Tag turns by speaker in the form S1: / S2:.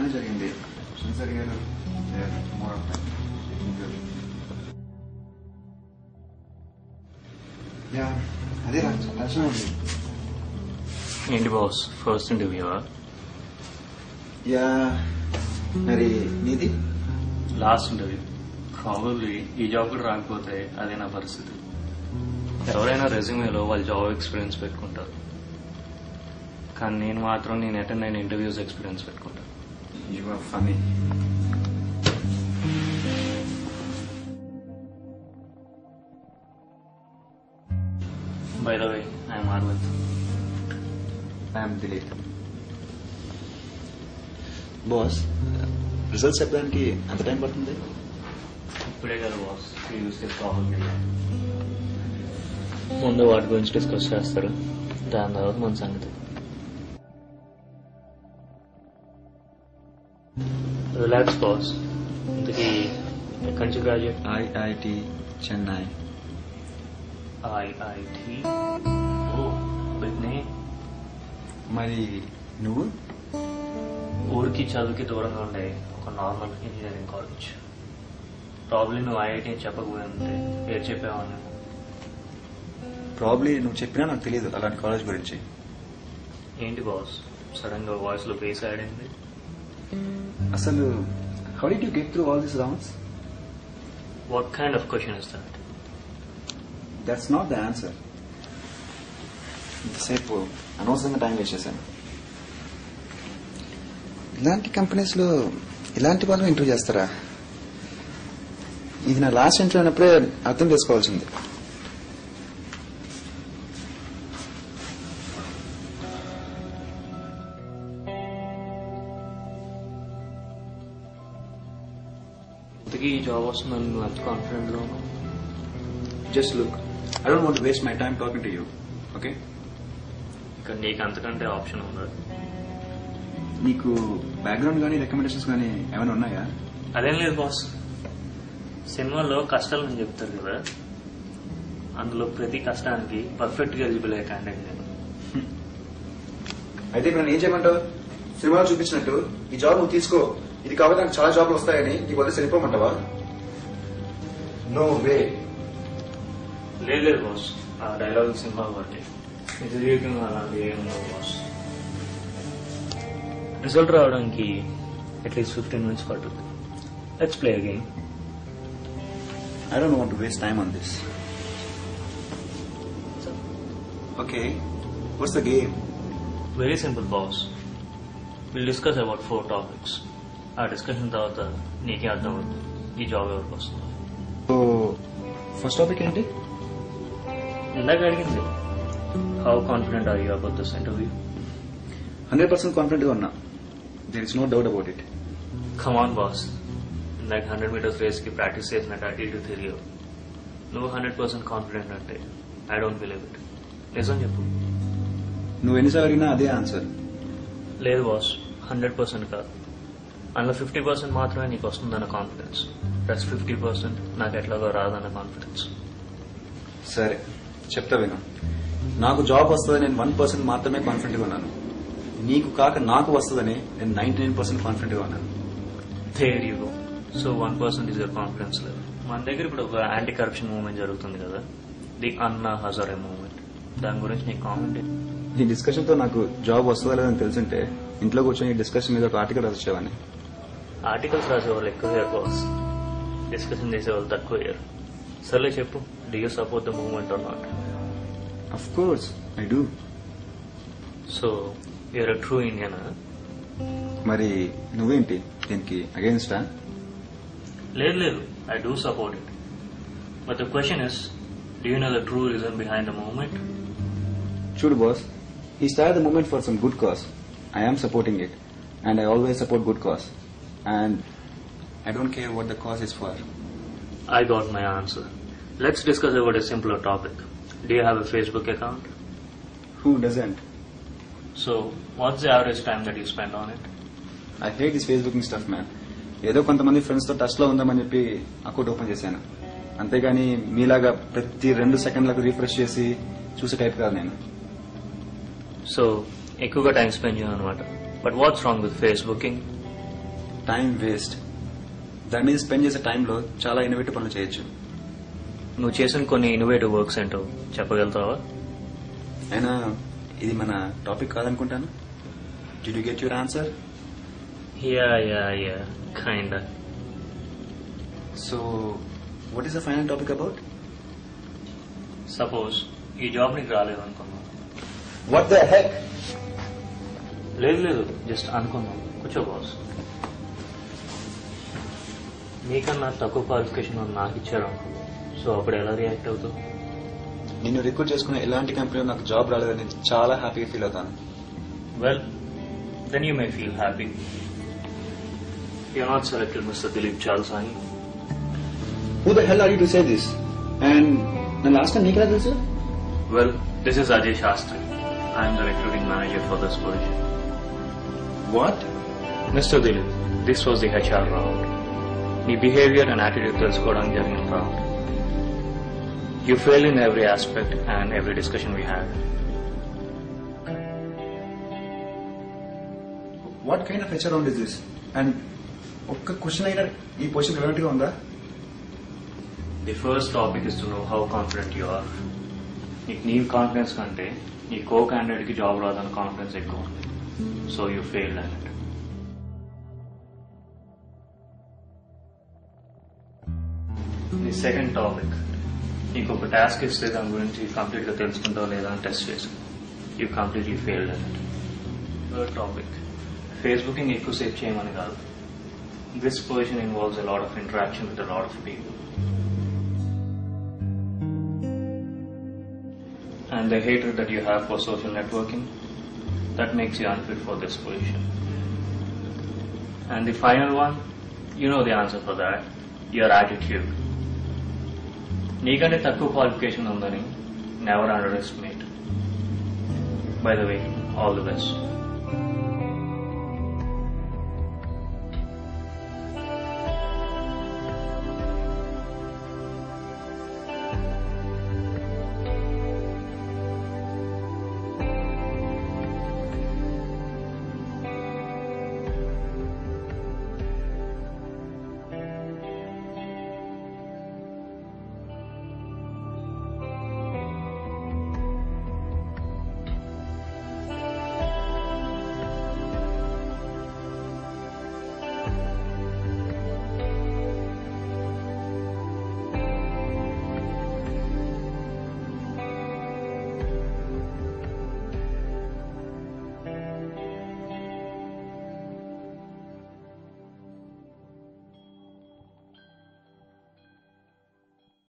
S1: బాగానే జరిగింది. జరిగారు అదే రాసిన ఉంది.
S2: ఏంటి బాస్, ఫస్ట్ ఇంటర్వ్యూవా?
S1: యా, మరి నీది?
S2: Last interview. ప్రాబబ్లీ ఈ జాబ్ కూడా రాకపోతే అదే నా పరిస్థితి. ఎవరైనా రెజ్యూమేలో వాళ్ళ జాబ్ ఎక్స్పీరియన్స్ పెట్టుకుంటారు, కానీ నేను మాత్రం నేను అటెండ్ అయిన ఇంటర్వ్యూస్ ఎక్స్పీరియన్స్ పెట్టుకుంటాను.
S1: You are funny.
S2: By the way, I'm Arvind.
S1: I'm Dilip. Boss, results చెప్పడానికి ఎంత టైం పడుతుంది?
S2: ఇప్పుడే కదా బాస్ చూస్తే ప్రాబ్లం. ముందు వాటి గురించి డిస్కస్ చేస్తారు, దాని తర్వాత మన సంగతి. Relax boss. ఇంతకీ ఎక్కడి నుంచి గ్రాడ్యుయేట్?
S1: ఐఐటి చెన్నై.
S2: ఐఐటి? ఓ, బిగ్ నేమ్.
S1: మరి నువ్వు?
S2: ఊరికి చదువుకి దూరంగా ఉండే ఒక నార్మల్ ఇంజనీరింగ్ కాలేజ్. ప్రాబ్లీ నువ్వు ఐఐటి అని చెప్పకపోయింటే పేరు చెప్పేవాడిని.
S1: ప్రాబ్లీ నువ్వు చెప్పినా నాకు తెలియదు అలాంటి కాలేజ్ గురించి.
S2: ఏంటి బాస్, సడన్ గా వాయిస్ లో బేస్ యాడ్ అయింది?
S1: అసలు how did you get through all this rounds?
S2: What kind of question is that?
S1: That's not the answer. ఇంతసేపు అనవసరంగా టైం వేస్ట్ చేశాను. ఇలాంటి కంపెనీస్ లో ఇలాంటి వాళ్ళు ఇంటర్వ్యూ చేస్తారా? ఇది నా లాస్ట్ ఇంటర్వ్యూ అయినప్పుడే అర్థం చేసుకోవాల్సింది.
S2: ఇంతకీ ఈ జాబ్ వస్తుందని నువ్వు ఎంత కాన్ఫిడెంట్ గా ఉన్నావు?
S1: Just look, I don't want to waste my time talking to you. Okay,
S2: ఇక్కడ నీకు అంతకంటే ఆప్షన్ ఉందా?
S1: నీకు బ్యాక్గ్రౌండ్ కానీ రికమెండేషన్స్ కానీ ఏమైనా ఉన్నాయా?
S2: అదేం లేదు బాస్. సినిమాల్లో కష్టాలని చెప్తారు కదా, అందులో ప్రతి కష్టానికి పర్ఫెక్ట్ గా ఎలిజిబుల్ అయ్యే క్యాండిడేట్ నేను.
S1: అయితే ఇప్పుడు నేను ఏం చేయమంటావు? సినిమాలో చూపించినట్టు ఈ జాబ్ నువ్వు తీసుకో, ఇది కాబట్టి నాకు చాలా జాబ్లు వస్తాయని నీకు వదిలేసి వెళ్ళిపోమంటావా? No way.
S2: లేదు బాస్, ఆ డైలాగ్ సినిమా బట్టి ఇది జీవితంలో అలాంటి ఏం ఉండవు బాస్. రిజల్ట్ రావడానికి అట్లీస్ట్ 15 minutes పడుతుంది. Let's play again.
S1: I don't want to waste time on this. Okay, what's the game?
S2: Very simple, boss. We'll discuss about 4 topics. ఆ డిస్కషన్ తర్వాత నీకే అర్థం అవుతుంది ఈ జాబ్ ఎవరికి వస్తుంది.
S1: సో ఫస్ట్ టాపిక్ ఏంటి?
S2: ఇందాక అడిగింది, how confident are you about this interview?
S1: 100% confident గా ఉన్నా. There is no doubt about it.
S2: Come on boss, ఇందాక 100 meters రేస్ కి ప్రాక్టీస్ చేసినట్టు అటు ఇటు తిరిగావు. నువ్వు 100% కాన్ఫిడెంట్ అంటే ఐ డోంట్ బిలీవ్ ఇట్. నిజం చెప్పు.
S1: నువ్వు ఎన్నిసార్లు అడిగినా అదే ఆన్సర్.
S2: లేదు బాస్, 100% కాదు. అందులో 50% మాత్రమే నీకు వస్తుందన్న కాన్ఫిడెన్స్, ప్లస్ 50% నాకు ఎట్లాగో రాదన్న కాన్ఫిడెన్స్.
S1: సరే చెప్తా విను. నాకు జాబ్ వస్తుందని నేను 1% మాత్రమే కాన్ఫిడెంట్ గా ఉన్నాను. నీకు కాక నాకు వస్తుందని నేను 99% కాన్ఫిడెంట్ గా ఉన్నాను.
S2: There you go. So 1% is your confidence level. మన దగ్గర ఇప్పుడు ఒక యాంటీ కరప్షన్ మూవ్మెంట్ జరుగుతుంది కదా, ది అన్నా హజారే మూవ్మెంట్. దాని గురించి నీకు కామెంట్?
S1: ఈ డిస్కషన్ తో నాకు జాబ్ వస్తుందా లేదని తెలుసుంటే ఇంట్లో కూర్చొని ఈ డిస్కషన్ మీద ఒక ఆర్టికల్ రాసేవాడిని.
S2: ఆర్టికల్స్ రాసేవాళ్ళు ఎక్కువ అయ్యారు బాస్, డిస్కషన్ చేసేవాళ్ళు తక్కువ అయ్యారు. సర్లే చెప్పు, do you support the movement or not?
S1: Of course I do.
S2: So you're a true ఇండియనా?
S1: మరి నువ్వేంటి దీనికి అగేన్స్టా?
S2: లేదు, I do support it. But the question is, do you know the true reason behind the movement?
S1: Sure, boss. He started the movement for some good cause. I am supporting it. And I always support good cause. And I don't care what the cause is for.
S2: I got my answer. Let's discuss about a simpler topic. Do you have a Facebook account?
S1: Who doesn't?
S2: So, what's the average time that you spend on it?
S1: I hate this Facebooking stuff, man. ఏదో కొంతమంది friends తో touch లో ఉందామని చెప్పి account open చేశాను. అంతేగాని మీలాగా ప్రతి 2 సెకండ్లకు రిఫ్రెష్ చేసి చూసే టైప్ కాదు నేను.
S2: సో ఎక్కువగా టైం స్పెండ్ చేయను అనమాట. But what's wrong with Facebooking?
S1: Time waste. దాని మీద స్పెండ్ చేసే టైంలో చాలా ఇన్నోవేటివ్ పనులు చేయొచ్చు.
S2: నువ్వు చేసిన కొన్ని ఇన్నోవేటివ్ వర్క్స్ ఏంటో చెప్పగలుగుతావా?
S1: అయినా ఇది మన టాపిక్ కాదనుకుంటాను. Did you get your answer?
S2: Yeah kind.
S1: So what is the final topic about?
S2: Suppose ఈ జాబ్ నీకు రాలేదు అనుకున్నాం.
S1: What the heck?
S2: లేదు జస్ట్ అనుకున్నాం. కూర్చో బాస్. నీకన్నా తక్కువ క్వాలిఫికేషన్ నాకు ఇచ్చారు అనుకో, సో అప్పుడు ఎలా రియాక్ట్ అవుతావు?
S1: నిన్ను రిక్రూట్ చేసుకునే ఎలాంటి కంపెనీలో నాకు జాబ్ రాలేదని చాలా హ్యాపీగా ఫీల్ అవుతాను.
S2: Well then you may feel happy. You not selected mister Dilip Chalsani.
S1: Who the hell are you to say this? And నా లాస్ట్ టైం నీకెలా తెలుసు?
S2: Well, this is Ajay Shastri. I am the recruiting manager for this position.
S1: What?
S2: Mr. Dilip, this was the HR round. The behavior and attitude తెలుసుకోవడానికి జరిగిన round. You failed in every aspect and every discussion we had.
S1: What kind of HR round is this? And ఒక్క question అయినా ఈ position relevant గా ఉందా?
S2: The first topic is to know how confident you are. నీకు నీ confidence కంటే నీ కో candidate కి జాబ్ రాదన్న కాన్ఫిడెన్స్ ఎక్కువ ఉంది. So you failed on it. నీ సెకండ్ టాపిక్, నీకు ఒక టాస్క్ ఇస్తే దాని గురించి కంప్లీట్ గా తెలుసుకుంటావు లేదా అని టెస్ట్ చేసి you completely failed on it. Third topic, Facebooking ఎక్కువసేపు చేయమని కాదు. This position involves a lot of interaction with a lot of people. And the hatred that you have for social networking, that makes you unfit for this position. And the final one, you know the answer for that, your attitude. నీకంటే తక్కువ qualification ఉందని never underestimate. By the way, all the best.